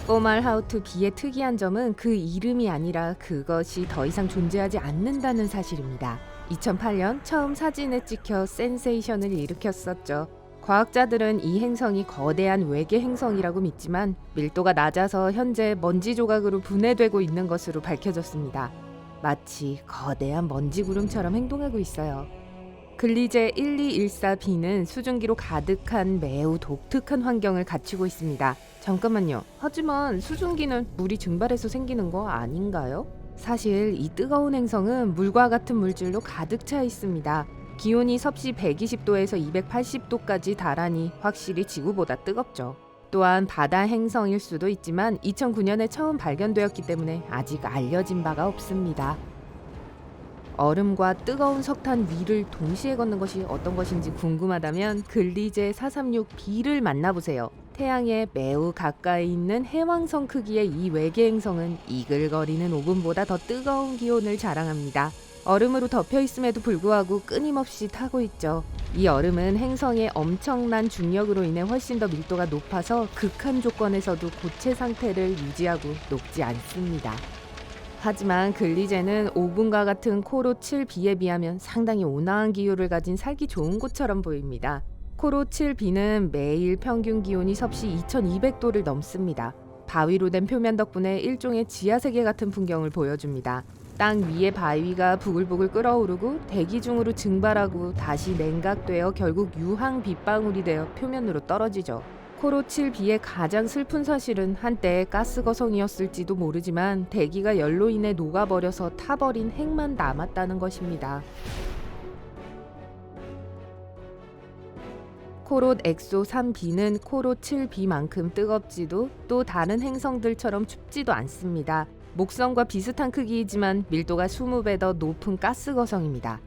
꼬말 하우투 B의 특이한 점은 그 이름이 아니라 그것이 더 이상 존재하지 않는다는 사실입니다. 2008년 처음 사진에 찍혀 센세이션을 일으켰었죠. 과학자들은 이 행성이 거대한 외계 행성이라고 믿지만 밀도가 낮아서 현재 먼지 조각으로 분해되고 있는 것으로 밝혀졌습니다. 마치 거대한 먼지 구름처럼 행동하고 있어요. 글리제 1214b는 수증기로 가득한 매우 독특한 환경을 갖추고 있습니다. 잠깐만요. 하지만 수증기는 물이 증발해서 생기는 거 아닌가요? 사실 이 뜨거운 행성은 물과 같은 물질로 가득 차 있습니다. 기온이 섭씨 120도에서 280도까지 달하니 확실히 지구보다 뜨겁죠. 또한 바다 행성일 수도 있지만 2009년에 처음 발견되었기 때문에 아직 알려진 바가 없습니다. 얼음과 뜨거운 석탄 위를 동시에 걷는 것이 어떤 것인지 궁금하다면 글리제 436b를 만나보세요. 태양에 매우 가까이 있는 해왕성 크기의 이 외계 행성은 이글거리는 오븐보다 더 뜨거운 기온을 자랑합니다. 얼음으로 덮여 있음에도 불구하고 끊임없이 타고 있죠. 이 얼음은 행성의 엄청난 중력으로 인해 훨씬 더 밀도가 높아서 극한 조건에서도 고체 상태를 유지하고 녹지 않습니다. 하지만 글리제는 오븐과 같은 코로 7b에 비하면 상당히 온화한 기후를 가진 살기 좋은 곳처럼 보입니다. 코로 7b는 매일 평균 기온이 섭씨 2200도를 넘습니다. 바위로 된 표면 덕분에 일종의 지하세계 같은 풍경을 보여줍니다. 땅 위에 바위가 부글부글 끓어오르고 대기 중으로 증발하고 다시 냉각되어 결국 유황 빗방울이 되어 표면으로 떨어지죠. 코로 7b의 가장 슬픈 사실은 한때 가스 거성이었을지도 모르지만 대기가 열로 인해 녹아버려서 타버린 핵만 남았다는 것입니다. 코롯 엑소 3b는 코로 7b만큼 뜨겁지도 또 다른 행성들처럼 춥지도 않습니다. 목성과 비슷한 크기이지만 밀도가 20배 더 높은 가스 거성입니다.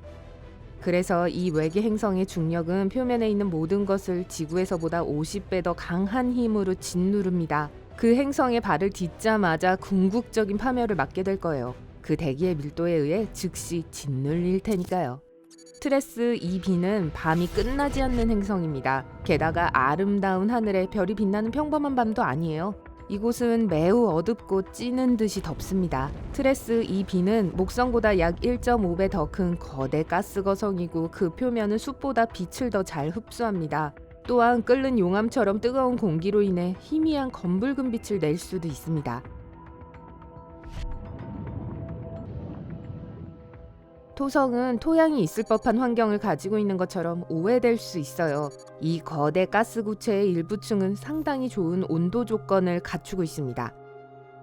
그래서 이 외계 행성의 중력은 표면에 있는 모든 것을 지구에서보다 50배 더 강한 힘으로 짓누릅니다. 그 행성에 발을 딛자마자 궁극적인 파멸을 맞게 될 거예요. 그 대기의 밀도에 의해 즉시 짓눌릴 테니까요. 트레스 2b는 밤이 끝나지 않는 행성입니다. 게다가 아름다운 하늘에 별이 빛나는 평범한 밤도 아니에요. 이곳은 매우 어둡고 찌는 듯이 덥습니다. 트레스 2b는 목성보다 약 1.5배 더 큰 거대 가스 거성이고 그 표면은 숲보다 빛을 더 잘 흡수합니다. 또한 끓는 용암처럼 뜨거운 공기로 인해 희미한 검붉은 빛을 낼 수도 있습니다. 토성은 토양이 있을 법한 환경을 가지고 있는 것처럼 오해될 수 있어요. 이 거대 가스 구체의 일부층은 상당히 좋은 온도 조건을 갖추고 있습니다.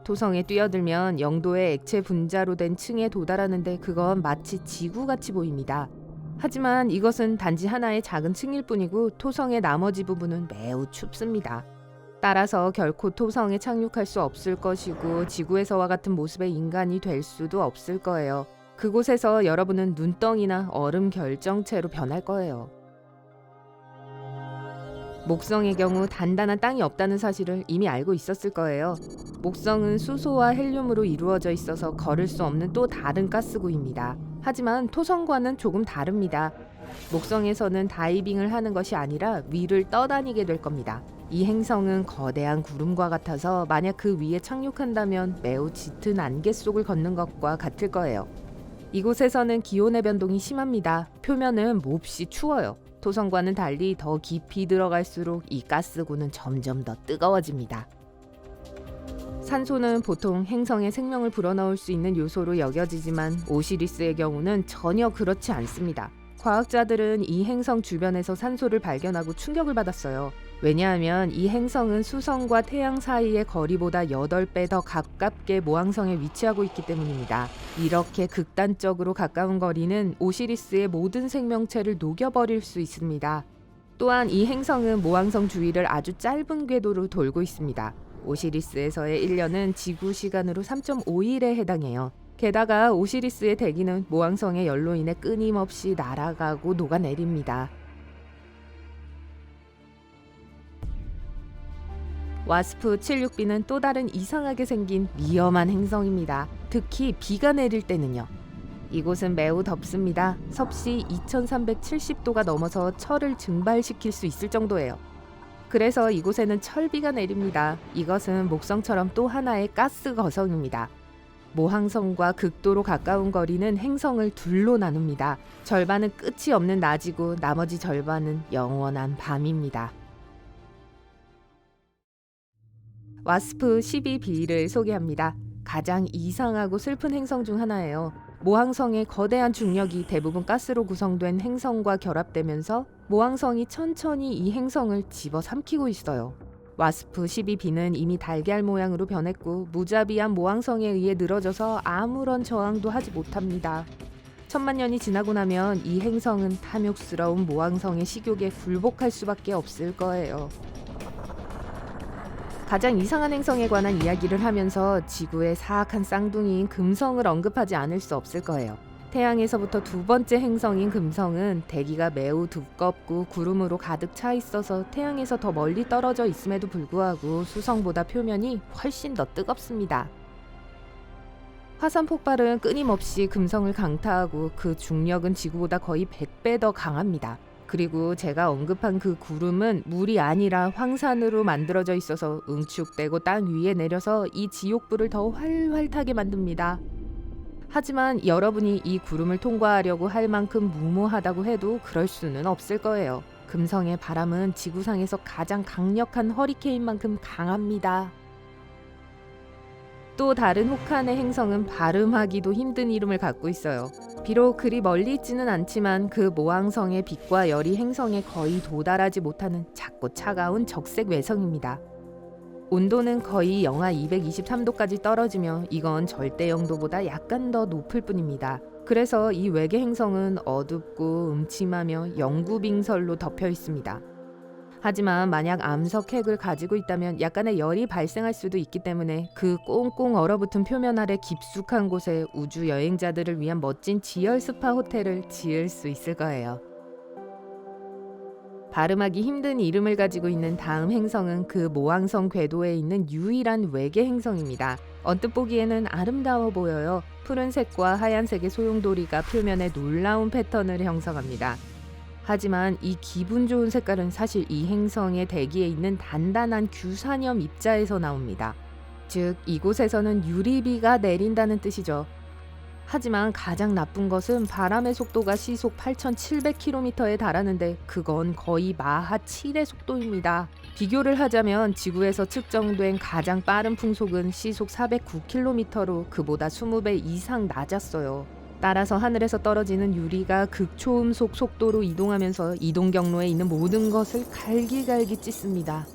토성에 뛰어들면 0도의 액체 분자로 된 층에 도달하는데 그건 마치 지구같이 보입니다. 하지만 이것은 단지 하나의 작은 층일 뿐이고 토성의 나머지 부분은 매우 춥습니다. 따라서 결코 토성에 착륙할 수 없을 것이고 지구에서와 같은 모습의 인간이 될 수도 없을 거예요. 그곳에서 여러분은 눈덩이나 얼음 결정체로 변할 거예요. 목성의 경우 단단한 땅이 없다는 사실을 이미 알고 있었을 거예요. 목성은 수소와 헬륨으로 이루어져 있어서 걸을 수 없는 또 다른 가스구입니다. 하지만 토성과는 조금 다릅니다. 목성에서는 다이빙을 하는 것이 아니라 위를 떠다니게 될 겁니다. 이 행성은 거대한 구름과 같아서 만약 그 위에 착륙한다면 매우 짙은 안개 속을 걷는 것과 같을 거예요. 이곳에서는 기온의 변동이 심합니다. 표면은 몹시 추워요. 토성과는 달리 더 깊이 들어갈수록 이 가스구는 점점 더 뜨거워집니다. 산소는 보통 행성의 생명을 불어넣을 수 있는 요소로 여겨지지만 오시리스의 경우는 전혀 그렇지 않습니다. 과학자들은 이 행성 주변에서 산소를 발견하고 충격을 받았어요. 왜냐하면 이 행성은 수성과 태양 사이의 거리보다 8배 더 가깝게 모항성에 위치하고 있기 때문입니다. 이렇게 극단적으로 가까운 거리는 오시리스의 모든 생명체를 녹여버릴 수 있습니다. 또한 이 행성은 모항성 주위를 아주 짧은 궤도로 돌고 있습니다. 오시리스에서의 1년은 지구 시간으로 3.5일에 해당해요. 게다가 오시리스의 대기는 모항성의 열로 인해 끊임없이 날아가고 녹아내립니다. 와스프 76b는 또 다른 이상하게 생긴 위험한 행성입니다. 특히 비가 내릴 때는요. 이곳은 매우 덥습니다. 섭씨 2370도가 넘어서 철을 증발시킬 수 있을 정도예요. 그래서 이곳에는 철비가 내립니다. 이것은 목성처럼 또 하나의 가스 거성입니다. 모항성과 극도로 가까운 거리는 행성을 둘로 나눕니다. 절반은 끝이 없는 낮이고 나머지 절반은 영원한 밤입니다. 와스프 12b를 소개합니다. 가장 이상하고 슬픈 행성 중 하나예요. 모항성의 거대한 중력이 대부분 가스로 구성된 행성과 결합되면서 모항성이 천천히 이 행성을 집어삼키고 있어요. 와스프 12b는 이미 달걀 모양으로 변했고 무자비한 모항성에 의해 늘어져서 아무런 저항도 하지 못합니다. 천만 년이 지나고 나면 이 행성은 탐욕스러운 모항성의 식욕에 굴복할 수밖에 없을 거예요. 가장 이상한 행성에 관한 이야기를 하면서 지구의 사악한 쌍둥이인 금성을 언급하지 않을 수 없을 거예요. 태양에서부터 두 번째 행성인 금성은 대기가 매우 두껍고 구름으로 가득 차 있어서 태양에서 더 멀리 떨어져 있음에도 불구하고 수성보다 표면이 훨씬 더 뜨겁습니다. 화산 폭발은 끊임없이 금성을 강타하고 그 중력은 지구보다 거의 100배 더 강합니다. 그리고 제가 언급한 그 구름은 물이 아니라 황산으로 만들어져 있어서 응축되고 땅 위에 내려서 이 지옥불을 더 활활 타게 만듭니다. 하지만 여러분이 이 구름을 통과하려고 할 만큼 무모하다고 해도 그럴 수는 없을 거예요. 금성의 바람은 지구상에서 가장 강력한 허리케인만큼 강합니다. 또 다른 혹한의 행성은 발음하기도 힘든 이름을 갖고 있어요. 비록 그리 멀리 있지는 않지만 그 모항성의 빛과 열이 행성에 거의 도달하지 못하는 작고 차가운 적색 외성입니다. 온도는 거의 영하 223도까지 떨어지며 이건 절대 영도보다 약간 더 높을 뿐입니다. 그래서 이 외계 행성은 어둡고 음침하며 영구빙설로 덮여 있습니다. 하지만 만약 암석 핵을 가지고 있다면 약간의 열이 발생할 수도 있기 때문에 그 꽁꽁 얼어붙은 표면 아래 깊숙한 곳에 우주 여행자들을 위한 멋진 지열 스파 호텔을 지을 수 있을 거예요. 발음하기 힘든 이름을 가지고 있는 다음 행성은 그 모항성 궤도에 있는 유일한 외계 행성입니다. 언뜻 보기에는 아름다워 보여요. 푸른색과 하얀색의 소용돌이가 표면에 놀라운 패턴을 형성합니다. 하지만 이 기분 좋은 색깔은 사실 이 행성의 대기에 있는 단단한 규산염 입자에서 나옵니다. 즉 이곳에서는 유리비가 내린다는 뜻이죠. 하지만 가장 나쁜 것은 바람의 속도가 시속 8,700km에 달하는데 그건 거의 마하 7의 속도입니다. 비교를 하자면 지구에서 측정된 가장 빠른 풍속은 시속 409km로 그보다 20배 이상 낮았어요. 따라서 하늘에서 떨어지는 유리가 극초음속 속도로 이동하면서 이동 경로에 있는 모든 것을 갈기갈기 찢습니다.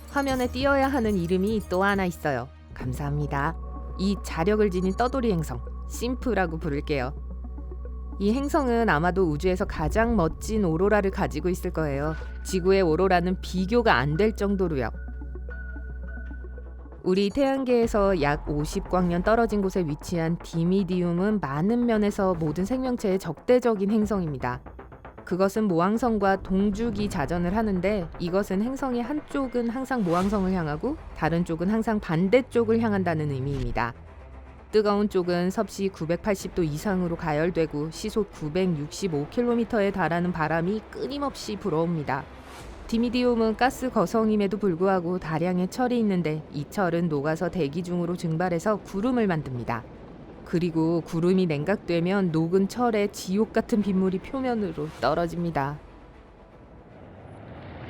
화면에 띄어야 하는 이름이 또 하나 있어요. 감사합니다. 이 자력을 지닌 떠돌이 행성, 심프라고 부를게요. 이 행성은 아마도 우주에서 가장 멋진 오로라를 가지고 있을 거예요. 지구의 오로라는 비교가 안 될 정도로요. 우리 태양계에서 약 50광년 떨어진 곳에 위치한 디미디움은 많은 면에서 모든 생명체의 적대적인 행성입니다. 그것은 모항성과 동주기 자전을 하는데 이것은 행성의 한쪽은 항상 모항성을 향하고 다른 쪽은 항상 반대쪽을 향한다는 의미입니다. 뜨거운 쪽은 섭씨 980도 이상으로 가열되고 시속 965km에 달하는 바람이 끊임없이 불어옵니다. 디미디움은 가스 거성임에도 불구하고 다량의 철이 있는데 이 철은 녹아서 대기 중으로 증발해서 구름을 만듭니다. 그리고 구름이 냉각되면 녹은 철에 지옥 같은 빗물이 표면으로 떨어집니다.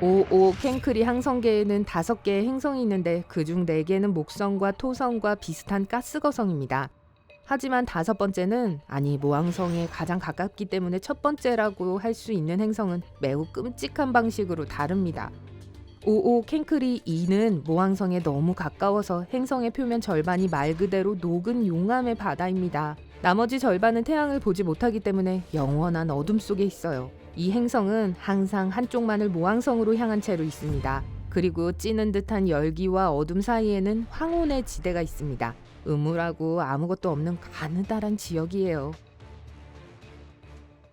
55 캔크리 항성계에는 5개의 행성이 있는데 그중 4개는 목성과 토성과 비슷한 가스 거성입니다. 하지만 5번째는 모항성에 가장 가깝기 때문에 첫 번째라고 할 수 있는 행성은 매우 끔찍한 방식으로 다릅니다. 55 캔크리 2는 모항성에 너무 가까워서 행성의 표면 절반이 말 그대로 녹은 용암의 바다입니다. 나머지 절반은 태양을 보지 못하기 때문에 영원한 어둠 속에 있어요. 이 행성은 항상 한쪽만을 모항성으로 향한 채로 있습니다. 그리고 찌는 듯한 열기와 어둠 사이에는 황혼의 지대가 있습니다. 음울하고 아무것도 없는 가느다란 지역이에요.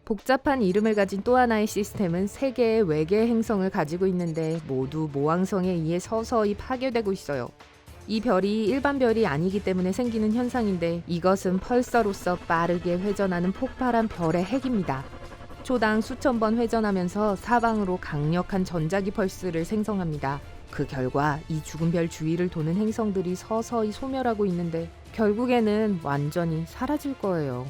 복잡한 이름을 가진 또 하나의 시스템은 3개의 외계 행성을 가지고 있는데 모두 모항성에 의해 서서히 파괴되고 있어요. 이 별이 일반 별이 아니기 때문에 생기는 현상인데 이것은 펄서로서 빠르게 회전하는 폭발한 별의 핵입니다. 초당 수천 번 회전하면서 사방으로 강력한 전자기 펄스를 생성합니다. 그 결과 이 죽은 별 주위를 도는 행성들이 서서히 소멸하고 있는데 결국에는 완전히 사라질 거예요.